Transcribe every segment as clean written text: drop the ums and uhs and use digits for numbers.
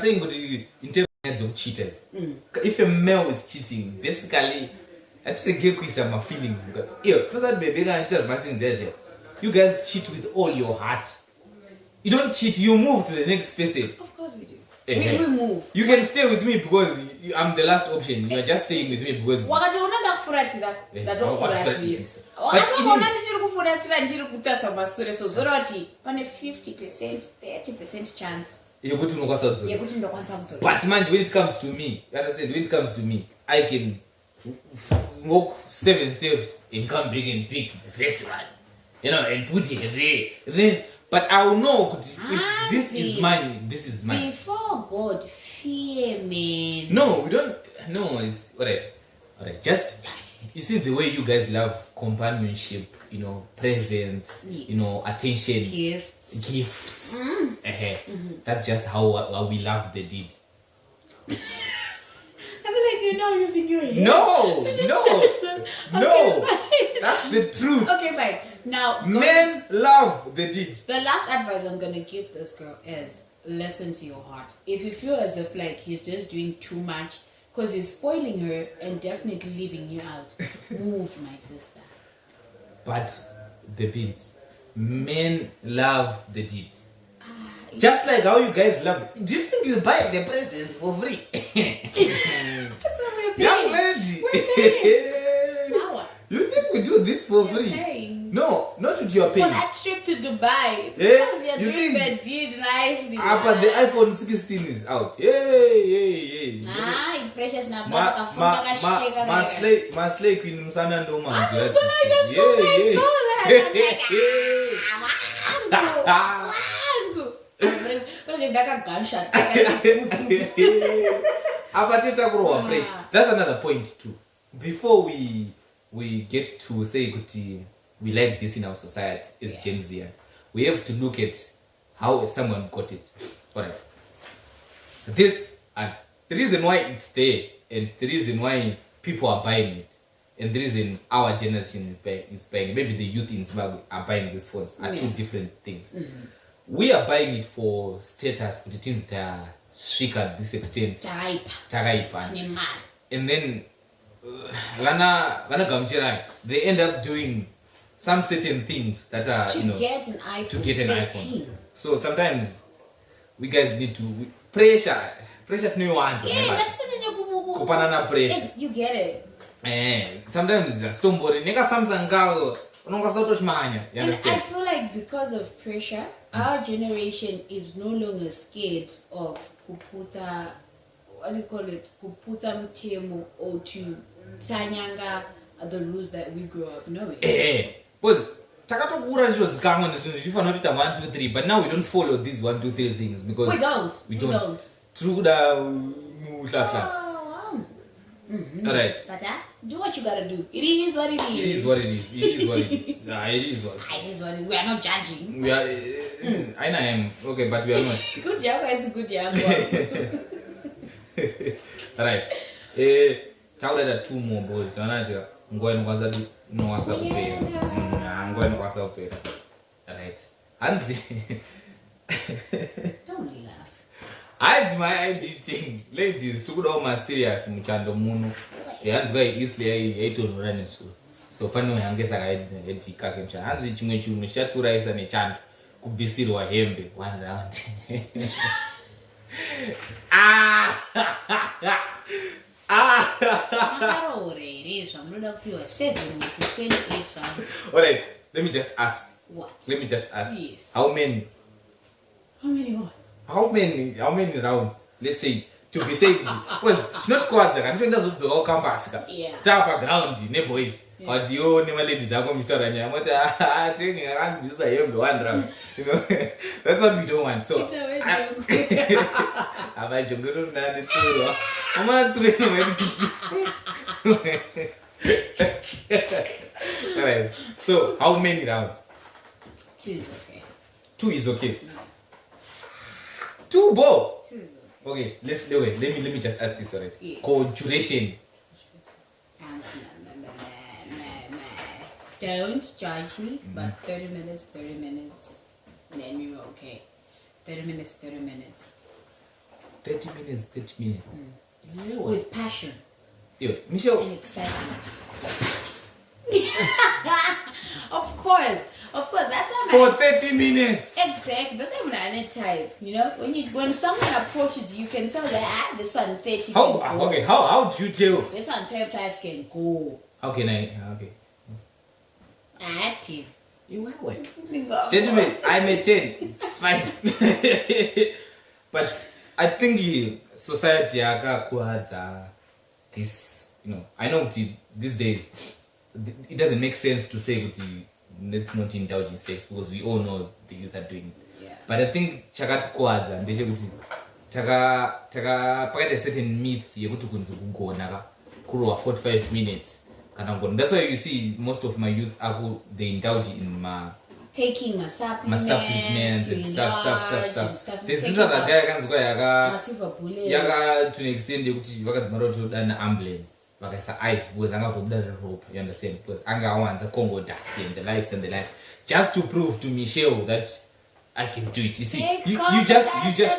saying in terms of cheaters. If a male is cheating, basically, I try to get my feelings. But you guys cheat with all your heart. You don't cheat, you move to the next person. Of course we do. We move. You can stay with me because I'm the last option. You are just staying with me because. But on a 50%, 30% chance. But man, when it comes to me, understand, when it comes to me, I can walk 7 steps and come back and pick the first one. And put it there. Then, but I will know if this is mine, this is mine. Before God, fear man. No, we don't. No, it's alright. Just, you see the way you guys love companionship, presents, yes. Attention, Gifts. That's just how we love the deed. I feel like you're now using your head. No. Okay, That's the truth. Okay, fine. Now, men love the deed. The last advice I'm gonna give this girl is listen to your heart. If you feel as if like he's just doing too much because he's spoiling her and definitely leaving you out, move, my sister. But the beads, men love the deed. Just like how you guys love it. Do you think you buy the presents for free? Young lady. You think we do this for free? Paying. No, not with your paying. For that trip to Dubai, because you're doing the deed nicely. But the iPhone 16 is out. Yay. Precious na my slay queen Msana ndo manzi. That's another point too. Before we get to say we like this in our society as Gen Z, we have to look at how someone got it. Alright. This and the reason why it's there and the reason why people are buying it and the reason our generation is buying, maybe the youth in Zimbabwe are buying these phones are two different things. We are buying it for status, but it is at this extent. And then they end up doing some certain things that are to get an iPhone. So sometimes we guys need to pressure new ones. Yeah, that's Kupanana pressure. You get it. Sometimes it's stombori. Nega Samsung girl. You understand? And I feel like because of pressure, our generation is no longer scared of kuputa, kuputa mtemo, or to tanyanga the rules that we grew up knowing. Because takatokura zvozikangwa nezvinhu zvinofanira kuita 1 2 3, but now we don't follow these 1 2 3 things because we don't. True da Alright. But do what you gotta do. It is what it is. It is what it is. It is what it is. It is what it is. We are not judging. We are. I am. Okay, but we are not. Good job, guys. Good job. Alright. Taureda 2 more boys. Tanaja. Ngoya nokwaza no wasa kupera. Ngoya nokwaza kupera. Alright. Hanzi. Don't laugh. I did my ID thing. Ladies, took it all my serious muchando muno. Hanzi by easily I don't run it so pano yangesa kaidi kake mcha. Hanzi chimwe chimwe chaturaisa nechando kubvisirwa hembe 1 round. Alright, let me just ask. What? Let me just ask. Yes. How many what? How many rounds? Let's say to be safe. Because it's not quite like I don't know come back. Tap ground, ne boys. But you never ladies are going to start and I'm taking a this I am the 1 round. That's what we don't want. So have I jungle na the two. I'm not Alright. So how many rounds? 2 is okay. 2 is okay. 2 ball. 2 is Okay, okay. let me just ask this already. Yeah. Called duration. Don't judge me, but 30 minutes, then you're okay. 30 minutes. 30 minutes. Yeah, with passion Michelle. and excitement. Of course. That's how For 30 minutes. Exactly. That's how I type. When someone approaches, you can tell that this one 30. How do you tell? This one 25 can go. How can I? Okay. Active. You went. Gentlemen, I'm a 10. It's fine. But I think society this, I know these days it doesn't make sense to say let's not indulge in sex because we all know the youth are doing it. Yeah. But I think chakati kwadza ndechekuti pakati a certain myth yekuti kunzi kugona kurowa 45 minutes kana kugona. That's why you see most of my youth they indulge in taking my supplements and stuff. There's this other guy akanzwa yaka to an extent yekuti vakadzimara kuti udana ambulance vakaisa ice because anga kutobuda rope, you understand, because anga awanza Congo dust and the likes just to prove to Michelle that I can do it. You see, you just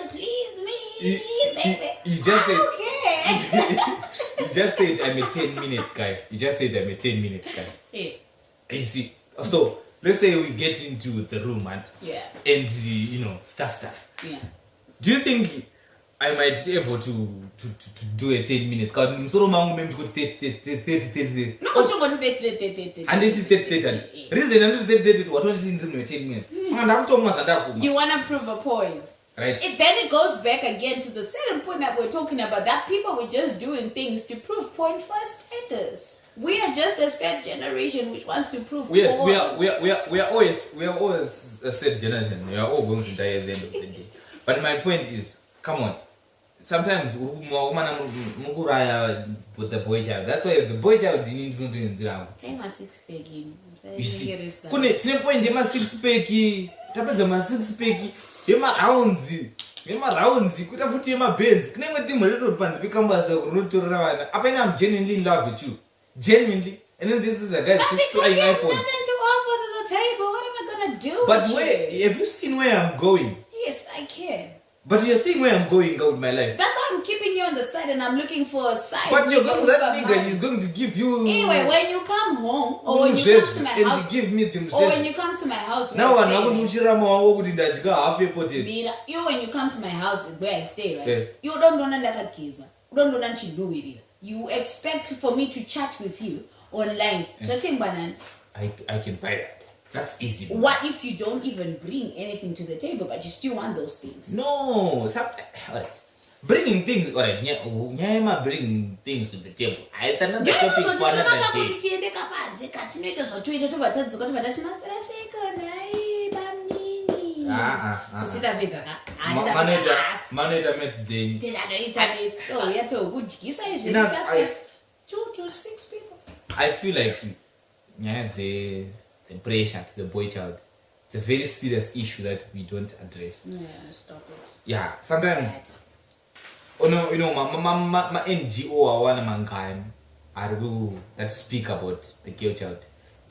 please me, baby. You just said okay. You just said I'm a 10-minute guy. Yeah. You see, so let's say we get into the room and stuff. Yeah. Do you think I might be able to do a 10 minutes? Because I'm mangu mem to 30. No, so go to 30. And this is 30. Reason I'm 30. What was in 10 minutes? You want to prove a point. Right. Then it goes back again to the same point that we're talking about, that people were just doing things to prove point for status. We are just a set generation which wants to prove. Yes, we are always a set generation. We are all going to die at the end of the day. But my point is, come on. Sometimes muguraya with the boy child. That's why the boy child didn't do it. Say my 6-pack. You see, kune point yema 6-pack. Tapedza ma 6-pack. Yema rounds. Kuta futi yema bends. Kunenge timu leto panzi pikambaza kunotorera vana. Apana, I'm genuinely in love with you. Genuinely. And then this is the guy just flying iPhones. Nothing to offer to the table. What am I gonna do? But have you seen where I'm going? Yes, I can. But you're seeing where I'm going out with my life. That's why I'm keeping you on the side and I'm looking for a side. But you're going to that nigga, he's going to give you... Anyway, when you come home, or when you come to my house... And you give me the... Or when you come to my house... Now I'm going to you when you come to my house where I stay, right? Yeah. You don't know that kiza. You don't know that you do with it. You expect for me to chat with you online. Yeah. So I can buy that. That's easy. What if you don't even bring anything to the table, but you still want those things? No. Alright. Bringing things, alright. Nyama bringing things to the table. It's another topic for another Manager met Zane. 2 to 6 people. I feel like the pressure to the boy child. It's a very serious issue that we don't address. Yeah, stop it. Yeah, sometimes. Oh no, my NGO are one among kind that speak about the girl child.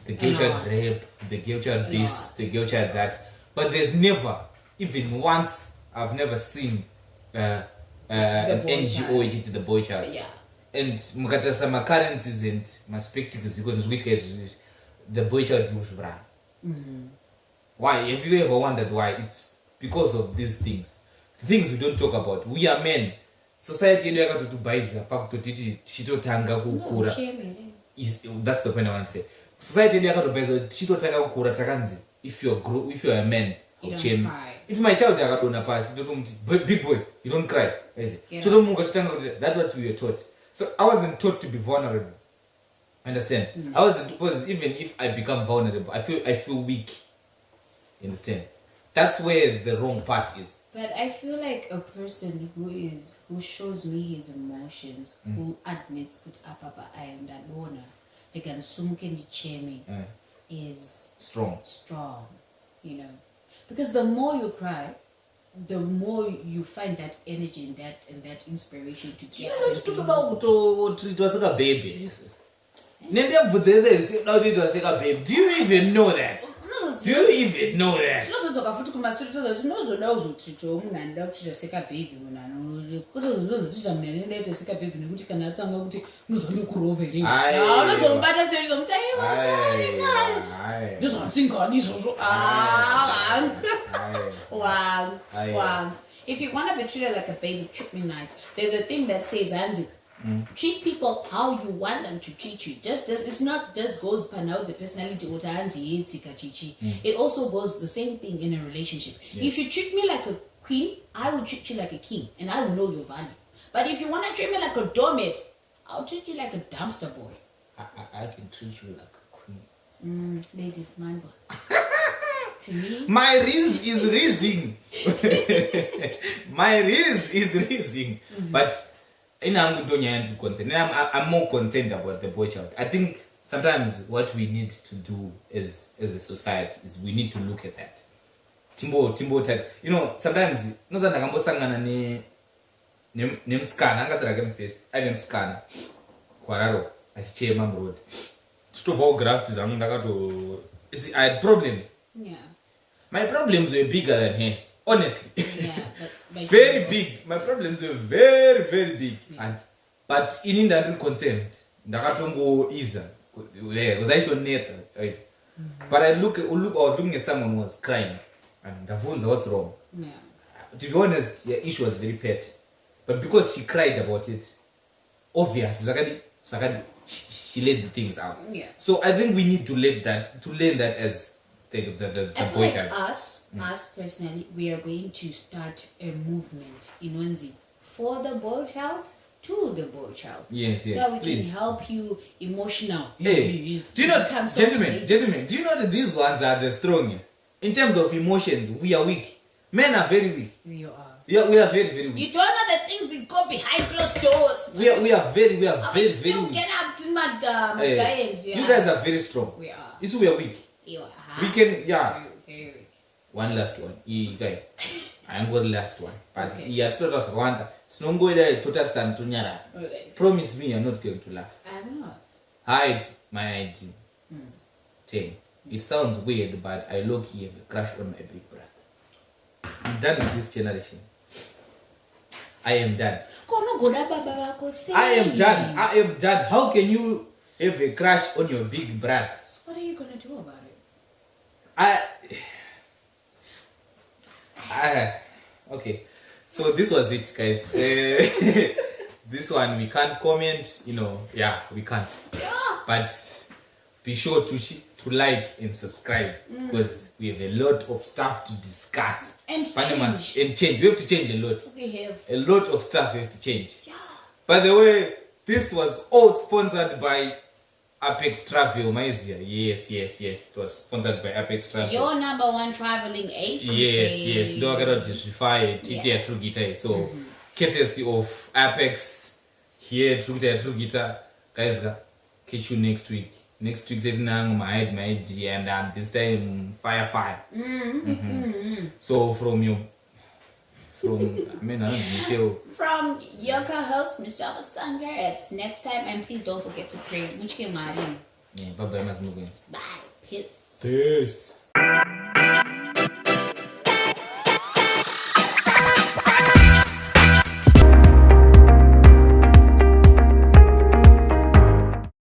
The girl child rape, the girl child this, the girl child that. But there's never, even once, I've never seen an NGO hit the boy child. Yeah. And mukatasa my currencies and my spectacles because the boy child was run. Why? Have you ever wondered why? It's because of these things. The things we don't talk about. We are men. Society yakatotubaiza pakutotiti tichitotanga kukura. That's the point I want to say. Society yakatobaiza tichitotanga kukura takanzi. If you're a man, you don't cry. If my child akadona pass, big boy, you don't cry. That's what we were taught. So I wasn't taught to be vulnerable. Understand? I wasn't, because even if I become vulnerable, I feel weak. You understand? That's where the wrong part is. But I feel like a person who shows me his emotions, who admits put up I am that owner, like an sumkendi chemi, is strong. Because the more you cry, the more you find that energy and that inspiration to get. To treat us like a baby. Ndhlovu is not it was like a babe. Do you even know that? Do you even know that? Tinozozoka futi kumasuri tinozoda kuzotitawo munhu anoda kuchita sekabhebhi munhu anozotozoita munhu anoda kuita sekabhebhi nekuti kana atanga kuti unozondokuroverei unozomubata seizomutaimosarikari ndozvatsingani izvozvo wow. If you want to be treated like a baby, treat me nice. There's a thing that says, Anzi, treat people how you want them to treat you. It's not just goes per now the personality. It also goes the same thing in a relationship. Yeah. If you treat me like a queen, I will treat you like a king, and I will know your value. But if you want to treat me like a doormat, I'll treat you like a dumpster boy. I can treat you like a queen. Ladies, man's to me, my riz is rising. My riz is rising. But I'm more concerned about the boy child. I think sometimes what we need to do as a society is we need to look at that. Timbo type. You know, sometimes nemskana angasara kemface anemskana kwararo achichema road to graft zangu ndakato I had problems. Yeah. My problems were bigger than hers, honestly. Yeah, but very big. My problems were very, very big. Yeah. But in that consent, ndakatongo easy. Because I saw net, right? But I was looking at someone who was crying, and the phone's what's wrong. Yeah. To be honest, the issue was very pet, but because she cried about it, obvious, she let the things out. Yeah. So I think we need to learn that as the boy child. Us personally, we are going to start a movement in Wenzi for the boy child to the boy child. Yes, that we please. can help you emotional. Hey, do you know, gentlemen, do you know that these ones are the strongest? In terms of emotions, we are weak. Men are very weak. We are. Yeah, we are very, very weak. You don't know the things we go behind closed doors. We are very, very weak. Get up to my giants. Yeah. You guys are very strong. We are. You see, we are weak. You are. We can, yeah. Very weak. One last one. Guy. I'm going the last one. But okay. Yeah, it's not us Rwanda. It's not going to total Santunyara. Promise me you're not going to laugh. I'm not. Hide my ID. 10. It sounds weird, but I low-key have a crush on my big brother. I'm done with this generation. I am done. I am done. How can you have a crush on your big brother? So what are you going to do about it? Okay. So this was it, guys. This one we can't comment, yeah, we can't. But be sure to like and subscribe because we have a lot of stuff to discuss. And change. We have to change a lot. We have a lot of stuff we have to change. Yeah. By the way, this was all sponsored by Apex Travel, Malaysia. Yes. It was sponsored by Apex Travel. Your number one traveling agency. Yes. Don't get to justify TT True Guitar. So, courtesy of Apex here, True Guitar. Guys, catch you next week. Next week, my G, and this time fire. So from your co-host Michelle Sanger, it's next time, and please don't forget to pray. Bye. Peace.